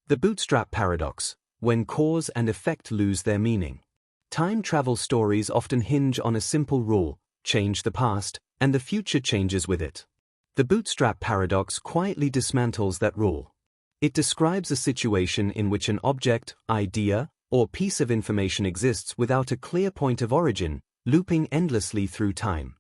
The Bootstrap Paradox, when cause and effect lose their meaning. Time travel stories often hinge on a simple rule: change the past, and the future changes with it. The Bootstrap Paradox quietly dismantles that rule. It describes a situation in which an object, idea, or piece of information exists without a clear point of origin, looping endlessly through time.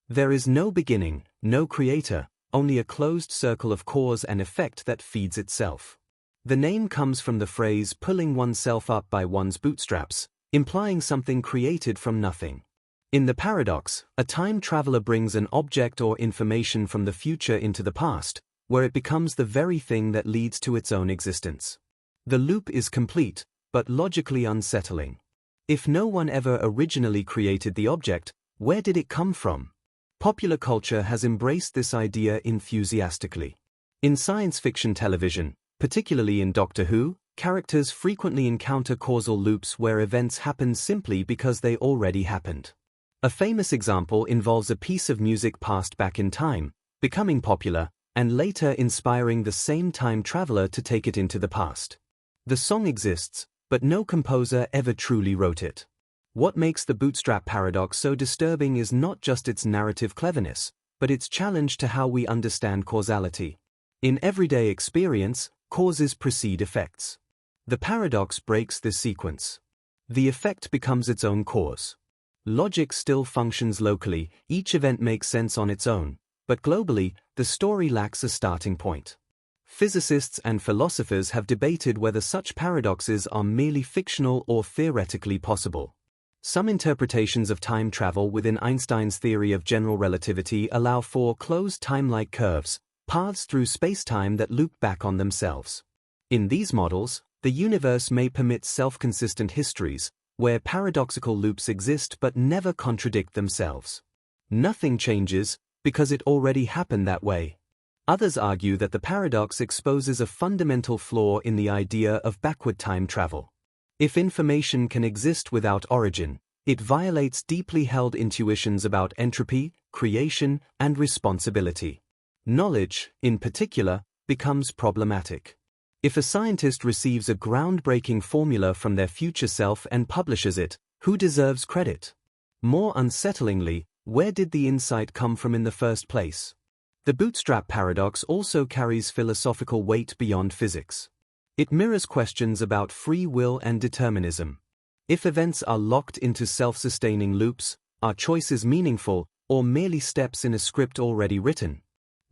There is no beginning, no creator, only a closed circle of cause and effect that feeds itself. The name comes from the phrase pulling oneself up by one's bootstraps, implying something created from nothing. In the paradox, a time traveler brings an object or information from the future into the past, where it becomes the very thing that leads to its own existence. The loop is complete, but logically unsettling. If no one ever originally created the object, where did it come from? Popular culture has embraced this idea enthusiastically. In science fiction television, particularly in Doctor Who, characters frequently encounter causal loops where events happen simply because they already happened. A famous example involves a piece of music passed back in time, becoming popular, and later inspiring the same time traveler to take it into the past. The song exists, but no composer ever truly wrote it. What makes the Bootstrap Paradox so disturbing is not just its narrative cleverness, but its challenge to how we understand causality. In everyday experience, causes precede effects. The paradox breaks this sequence. The effect becomes its own cause. Logic still functions locally, each event makes sense on its own, but globally, the story lacks a starting point. Physicists and philosophers have debated whether such paradoxes are merely fictional or theoretically possible. Some interpretations of time travel within Einstein's theory of general relativity allow for closed time-like curves, paths through space-time that loop back on themselves. In these models, the universe may permit self-consistent histories, where paradoxical loops exist but never contradict themselves. Nothing changes, because it already happened that way. Others argue that the paradox exposes a fundamental flaw in the idea of backward time travel. If information can exist without origin, it violates deeply held intuitions about entropy, creation, and responsibility. Knowledge, in particular, becomes problematic. If a scientist receives a groundbreaking formula from their future self and publishes it, who deserves credit? More unsettlingly, where did the insight come from in the first place? The Bootstrap Paradox also carries philosophical weight beyond physics. It mirrors questions about free will and determinism. If events are locked into self-sustaining loops, are choices meaningful, or merely steps in a script already written?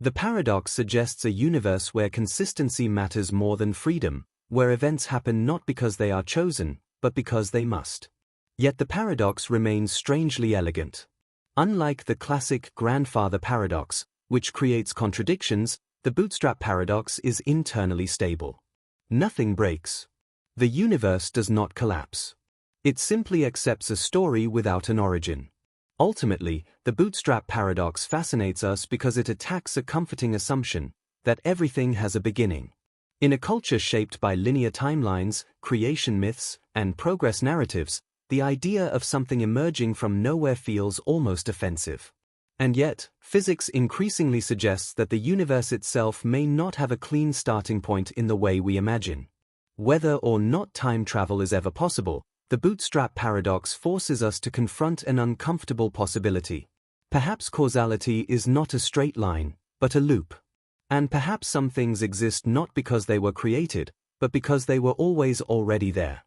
The paradox suggests a universe where consistency matters more than freedom, where events happen not because they are chosen, but because they must. Yet the paradox remains strangely elegant. Unlike the classic grandfather paradox, which creates contradictions, the Bootstrap Paradox is internally stable. Nothing breaks. The universe does not collapse. It simply accepts a story without an origin. Ultimately, the Bootstrap Paradox fascinates us because it attacks a comforting assumption that everything has a beginning. In a culture shaped by linear timelines, creation myths, and progress narratives, the idea of something emerging from nowhere feels almost offensive. And yet, physics increasingly suggests that the universe itself may not have a clean starting point in the way we imagine. Whether or not time travel is ever possible, the Bootstrap Paradox forces us to confront an uncomfortable possibility. Perhaps causality is not a straight line, but a loop. And perhaps some things exist not because they were created, but because they were always already there.